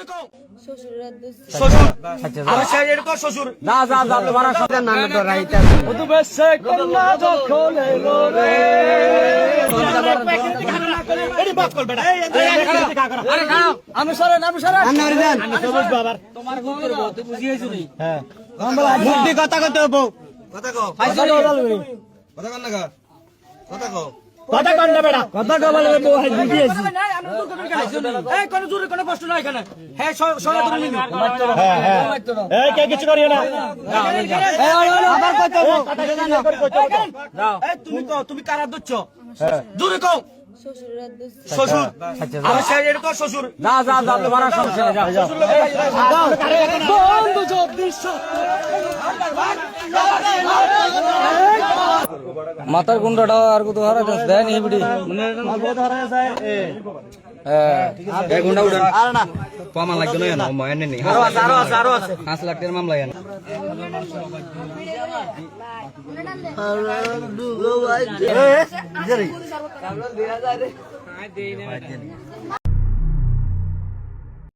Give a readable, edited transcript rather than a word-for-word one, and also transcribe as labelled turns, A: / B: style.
A: জোরে কও
B: শ্বশুর
A: শ্বশুর আর সাইডের কও শ্বশুর
C: যা যা যা তোমার সাথে নাম তো রাইতা
D: ও তো বেশে কন্যা যখন এলো রে
A: এডি বাপ কল বেটা
C: আরে খাও
D: আমি সরেন
C: আন্না রে দেন
D: সবুজ বাবার
C: তোমার কি করব তুই বুঝিয়েছ নি
D: হ্যাঁ
C: মুক্তি কথা কইতে হবো
A: কথা কও
C: পাইছো
A: কথা কন না গা কথা কও
D: কথা কন না বেটা কথা কবালে বউ হাই বুঝিয়েছি
A: এই কোন জোরে কোন কষ্ট নাই এখানে হ্যাঁ সরা তুমি নিবি
D: হ্যাঁ হ্যাঁ এই কে কিছু করিও না
C: আবার কইতে হবো
A: যাও এই তুমি কও তুমি কারা দচ্ছ জোরে কও
B: শ্বশুর
A: শ্বশুর আর সাইডের কও শ্বশুর
C: যা যা যা তোমার সমস্যা নেই যা
D: বন্ধু যদি
C: মাথার গুন্ডাটা আর কত হারা যাস দেন এই বিড়ি হ্যাঁ গুন্ডা উড়ান আর না প্রমাণ লাগবে না ময়নে নেই আরো আছে 5 লাখ টাকার মামলা এনে
B: রাদ্দুস